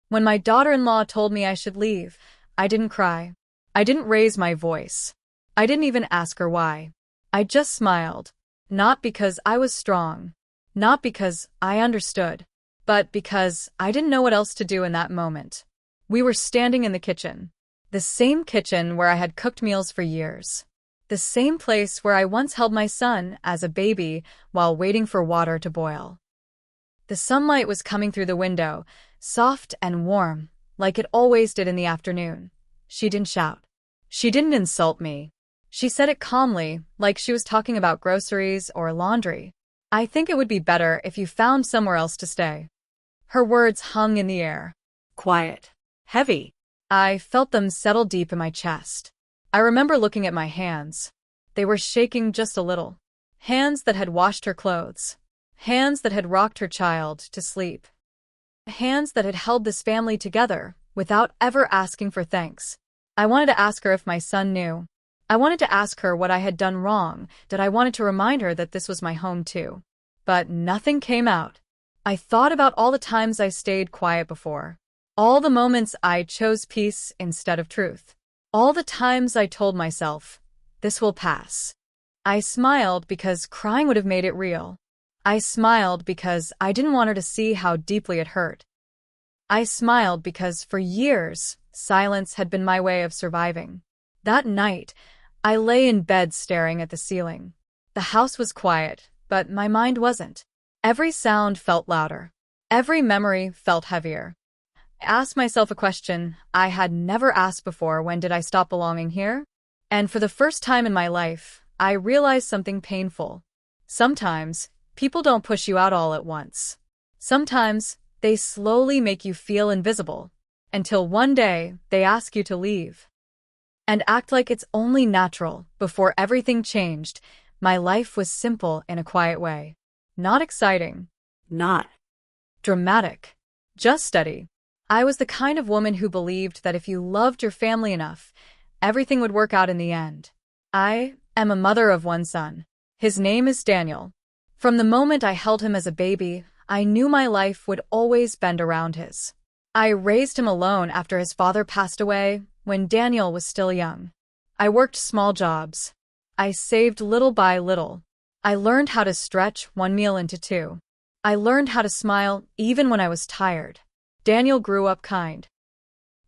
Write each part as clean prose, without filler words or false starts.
When my daughter-in-law told me I should leave, I didn't cry. I didn't raise my voice. I didn't even ask her why. I just smiled. Not because I was strong. Not because I understood. But because I didn't know what else to do in that moment. We were standing in the kitchen. The same kitchen where I had cooked meals for years. The same place where I once held my son as a baby while waiting for water to boil. The sunlight was coming through the window, soft and warm, like it always did in the afternoon. She didn't shout. She didn't insult me. She said it calmly, like she was talking about groceries or laundry. I think it would be better if you found somewhere else to stay. Her words hung in the air. Quiet. Heavy. I felt them settle deep in my chest. I remember looking at my hands. They were shaking just a little. Hands that had washed her clothes. Hands that had rocked her child to sleep. Hands that had held this family together without ever asking for thanks. I wanted to ask her if my son knew. I wanted to ask her what I had done wrong, that I wanted to remind her that this was my home too. But nothing came out. I thought about all the times I stayed quiet before. All the moments I chose peace instead of truth. All the times I told myself, this will pass. I smiled because crying would have made it real. I smiled because I didn't want her to see how deeply it hurt. I smiled because for years, silence had been my way of surviving. That night, I lay in bed staring at the ceiling. The house was quiet, but my mind wasn't. Every sound felt louder. Every memory felt heavier. I asked myself a question I had never asked before: when did I stop belonging here? And for the first time in my life, I realized something painful. Sometimes, people don't push you out all at once. Sometimes, they slowly make you feel invisible, until one day, they ask you to leave. And act like it's only natural. Before everything changed, my life was simple in a quiet way. Not exciting. Not dramatic. Just steady. I was the kind of woman who believed that if you loved your family enough, everything would work out in the end. I am a mother of one son. His name is Daniel. From the moment I held him as a baby, I knew my life would always bend around his. I raised him alone after his father passed away, when Daniel was still young. I worked small jobs. I saved little by little. I learned how to stretch one meal into two. I learned how to smile even when I was tired. Daniel grew up kind.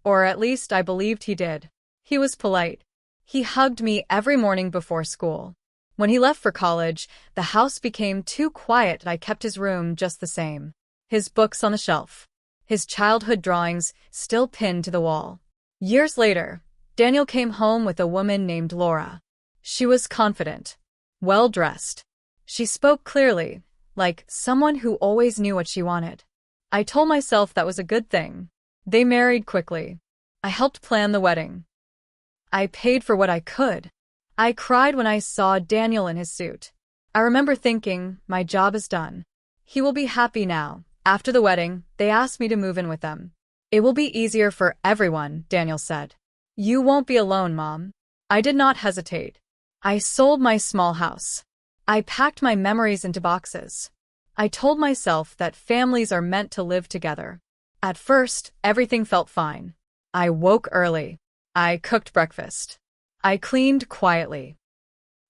Or at least I believed he did. He was polite. He hugged me every morning before school. When he left for college, the house became too quiet. I kept his room just the same. His books on the shelf. His childhood drawings still pinned to the wall. Years later, Daniel came home with a woman named Laura. She was confident, well-dressed. She spoke clearly, like someone who always knew what she wanted. I told myself that was a good thing. They married quickly. I helped plan the wedding. I paid for what I could. I cried when I saw Daniel in his suit. I remember thinking, my job is done. He will be happy now. After the wedding, they asked me to move in with them. It will be easier for everyone, Daniel said. You won't be alone, Mom. I did not hesitate. I sold my small house. I packed my memories into boxes. I told myself that families are meant to live together. At first, everything felt fine. I woke early. I cooked breakfast. I cleaned quietly.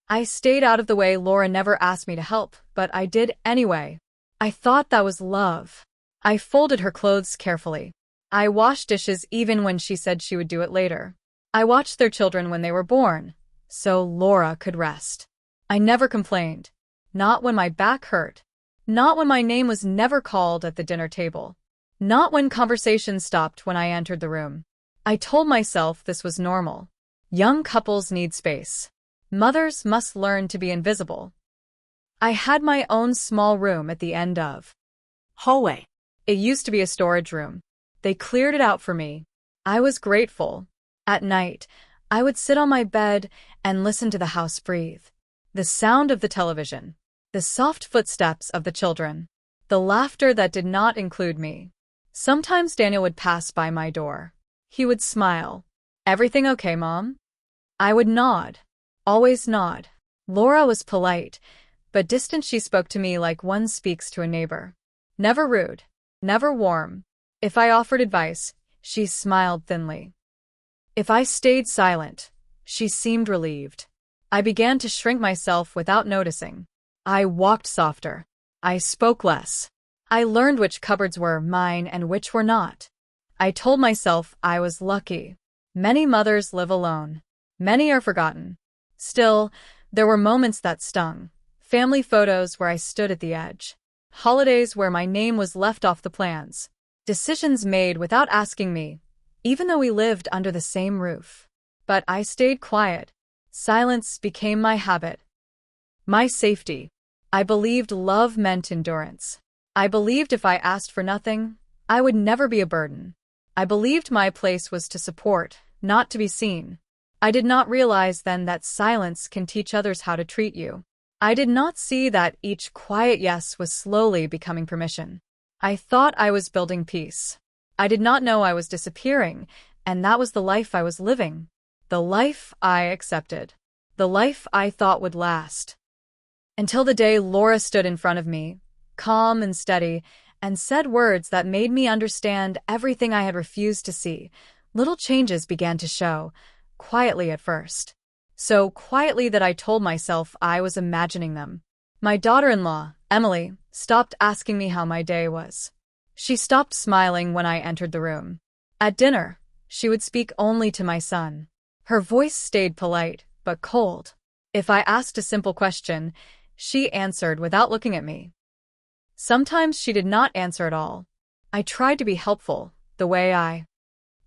I stayed out of the way. Laura never asked me to help, but I did anyway. I thought that was love. I folded her clothes carefully. I washed dishes even when she said she would do it later. I watched their children when they were born, so Laura could rest. I never complained. Not when my back hurt. Not when my name was never called at the dinner table. Not when conversation stopped when I entered the room. I told myself this was normal. Young couples need space. Mothers must learn to be invisible. I had my own small room at the end of hallway. It used to be a storage room. They cleared it out for me. I was grateful. At night, I would sit on my bed and listen to the house breathe. The sound of the television. The soft footsteps of the children. The laughter that did not include me. Sometimes Daniel would pass by my door. He would smile. Everything okay, Mom? I would nod. Always nod. Laura was polite, but distant. She spoke to me like one speaks to a neighbor. Never rude. Never warm. If I offered advice, she smiled thinly. If I stayed silent, she seemed relieved. I began to shrink myself without noticing. I walked softer. I spoke less. I learned which cupboards were mine and which were not. I told myself I was lucky. Many mothers live alone. Many are forgotten. Still, there were moments that stung. Family photos where I stood at the edge. Holidays where my name was left off the plans. Decisions made without asking me, even though we lived under the same roof. But I stayed quiet. Silence became my habit. My safety. I believed love meant endurance. I believed if I asked for nothing, I would never be a burden. I believed my place was to support, not to be seen. I did not realize then that silence can teach others how to treat you. I did not see that each quiet yes was slowly becoming permission. I thought I was building peace. I did not know I was disappearing, and that was the life I was living. The life I accepted. The life I thought would last. Until the day Laura stood in front of me, calm and steady, and said words that made me understand everything I had refused to see. Little changes began to show, quietly at first. So quietly that I told myself I was imagining them. My daughter-in-law, Emily, stopped asking me how my day was. She stopped smiling when I entered the room. At dinner, she would speak only to my son. Her voice stayed polite, but cold. If I asked a simple question, she answered without looking at me. Sometimes she did not answer at all. I tried to be helpful, the way I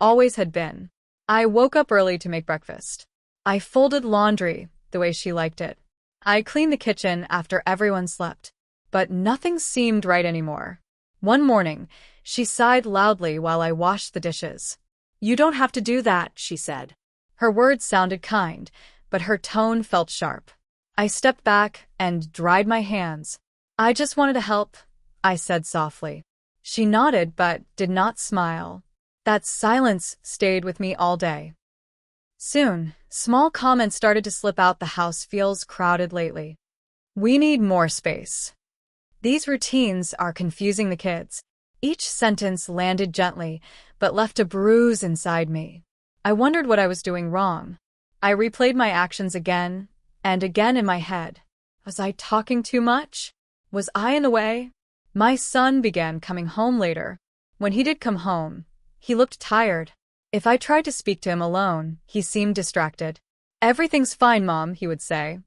always had been. I woke up early to make breakfast. I folded laundry, the way she liked it. I cleaned the kitchen after everyone slept. But nothing seemed right anymore. One morning, she sighed loudly while I washed the dishes. "You don't have to do that," she said. Her words sounded kind, but her tone felt sharp. I stepped back and dried my hands. "I just wanted to help," I said softly. She nodded but did not smile. That silence stayed with me all day. Soon, small comments started to slip out. "The house feels crowded lately. We need more space. These routines are confusing the kids." Each sentence landed gently, but left a bruise inside me. I wondered what I was doing wrong. I replayed my actions again and again in my head. Was I talking too much? Was I in the way? My son began coming home later. When he did come home, he looked tired. If I tried to speak to him alone, he seemed distracted. "Everything's fine, Mom," he would say.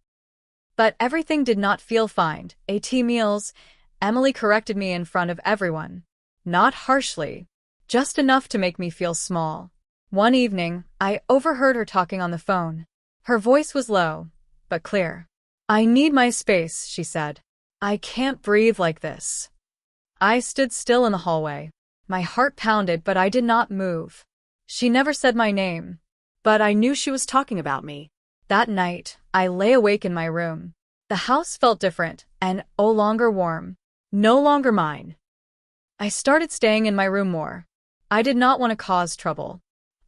But everything did not feel fine. At meals, Emily corrected me in front of everyone. Not harshly, just enough to make me feel small. One evening, I overheard her talking on the phone. Her voice was low, but clear. "I need my space," she said. "I can't breathe like this." I stood still in the hallway. My heart pounded, but I did not move. She never said my name, but I knew she was talking about me. That night, I lay awake in my room. The house felt different and no longer warm. No longer mine. I started staying in my room more. I did not want to cause trouble.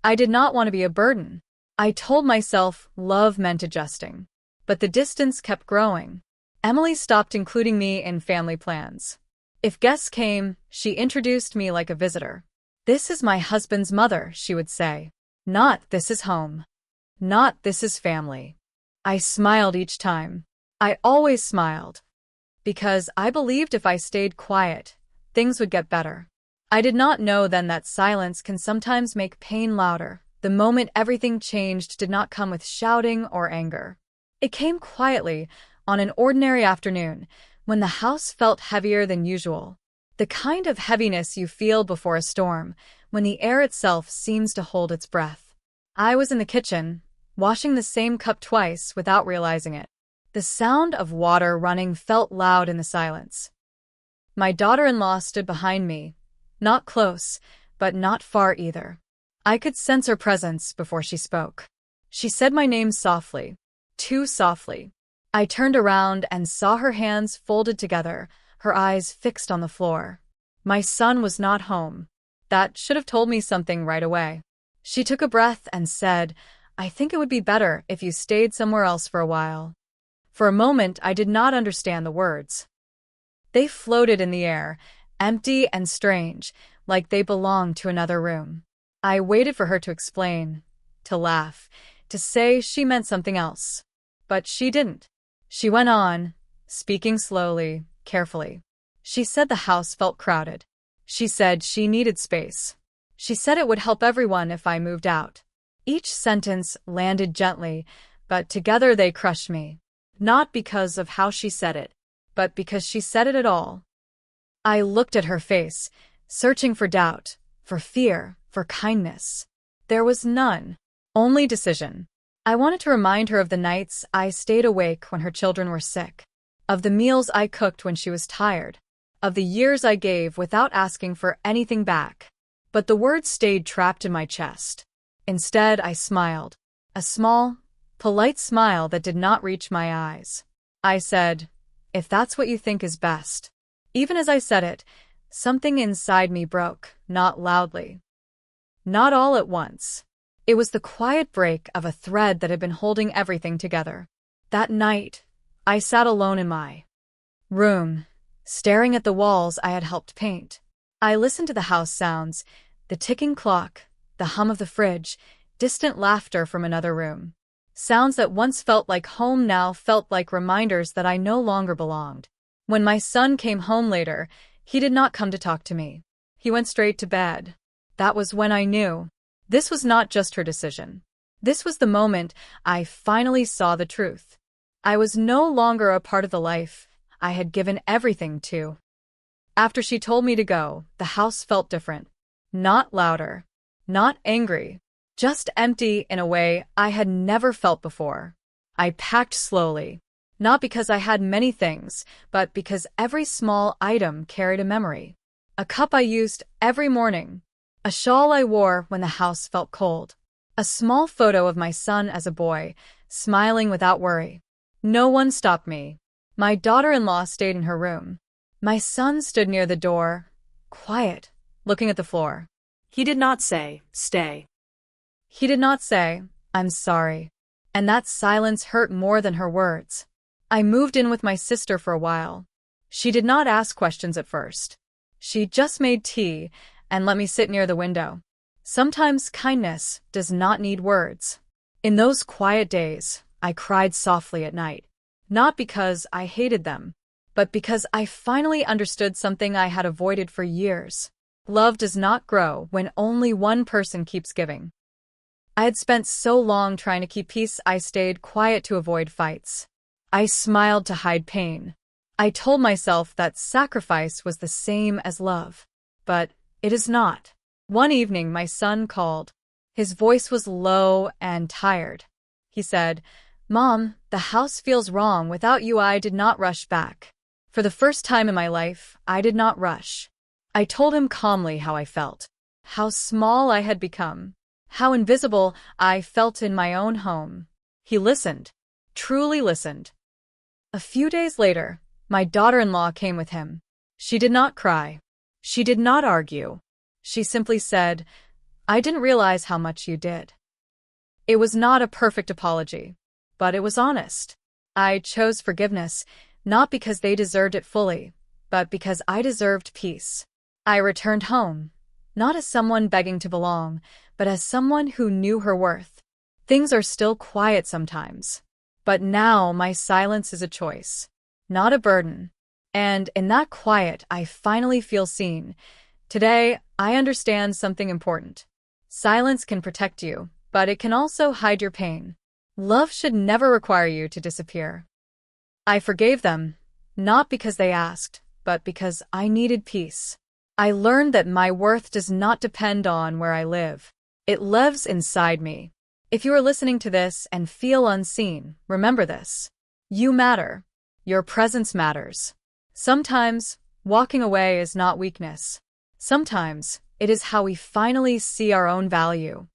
I did not want to be a burden. I told myself love meant adjusting. But the distance kept growing. Emily stopped including me in family plans. If guests came, she introduced me like a visitor. "This is my husband's mother," she would say. Not "this is home." Not "this is family." I smiled each time. I always smiled. Because I believed if I stayed quiet, things would get better. I did not know then that silence can sometimes make pain louder. The moment everything changed did not come with shouting or anger. It came quietly, on an ordinary afternoon, when the house felt heavier than usual. The kind of heaviness you feel before a storm, when the air itself seems to hold its breath. I was in the kitchen, washing the same cup twice without realizing it. The sound of water running felt loud in the silence. My daughter-in-law stood behind me, not close, but not far either. I could sense her presence before she spoke. She said my name softly, too softly. I turned around and saw her hands folded together, her eyes fixed on the floor. My son was not home. That should have told me something right away. She took a breath and said, "I think it would be better if you stayed somewhere else for a while." For a moment, I did not understand the words. They floated in the air, empty and strange, like they belonged to another room. I waited for her to explain, to laugh, to say she meant something else. But she didn't. She went on, speaking slowly, carefully. She said the house felt crowded. She said she needed space. She said it would help everyone if I moved out. Each sentence landed gently, but together they crushed me. Not because of how she said it, but because she said it at all. I looked at her face, searching for doubt, for fear, for kindness. There was none. Only decision. I wanted to remind her of the nights I stayed awake when her children were sick, of the meals I cooked when she was tired, of the years I gave without asking for anything back. But the words stayed trapped in my chest. Instead, I smiled. A small, polite smile that did not reach my eyes. I said, "If that's what you think is best." Even as I said it, something inside me broke, not loudly. Not all at once. It was the quiet break of a thread that had been holding everything together. That night, I sat alone in my room, staring at the walls I had helped paint. I listened to the house sounds, the ticking clock, the hum of the fridge, distant laughter from another room. Sounds that once felt like home now felt like reminders that I no longer belonged. When my son came home later, he did not come to talk to me. He went straight to bed. That was when I knew. This was not just her decision. This was the moment I finally saw the truth. I was no longer a part of the life I had given everything to. After she told me to go, the house felt different. Not louder. Not angry. Just empty in a way I had never felt before. I packed slowly. Not because I had many things, but because every small item carried a memory. A cup I used every morning. A shawl I wore when the house felt cold. A small photo of my son as a boy, smiling without worry. No one stopped me. My daughter-in-law stayed in her room. My son stood near the door, quiet, looking at the floor. He did not say, "Stay." He did not say, "I'm sorry." And that silence hurt more than her words. I moved in with my sister for a while. She did not ask questions at first. She just made tea and let me sit near the window. Sometimes kindness does not need words. In those quiet days, I cried softly at night. Not because I hated them, but because I finally understood something I had avoided for years. Love does not grow when only one person keeps giving. I had spent so long trying to keep peace I stayed quiet to avoid fights. I smiled to hide pain. I told myself that sacrifice was the same as love. But it is not. One evening my son called. His voice was low and tired. He said, "Mom, the house feels wrong without you." I did not rush back. For the first time in my life, I did not rush. I told him calmly how I felt. How small I had become. How invisible I felt in my own home. He listened. Truly listened. A few days later, my daughter-in-law came with him. She did not cry. She did not argue. She simply said, "I didn't realize how much you did." It was not a perfect apology, but it was honest. I chose forgiveness, not because they deserved it fully, but because I deserved peace. I returned home, not as someone begging to belong, but as someone who knew her worth. Things are still quiet sometimes. But now my silence is a choice, not a burden. And in that quiet, I finally feel seen. Today, I understand something important. Silence can protect you, but it can also hide your pain. Love should never require you to disappear. I forgave them, not because they asked, but because I needed peace. I learned that my worth does not depend on where I live. It lives inside me. If you are listening to this and feel unseen, remember this. You matter. Your presence matters. Sometimes, walking away is not weakness. Sometimes, it is how we finally see our own value.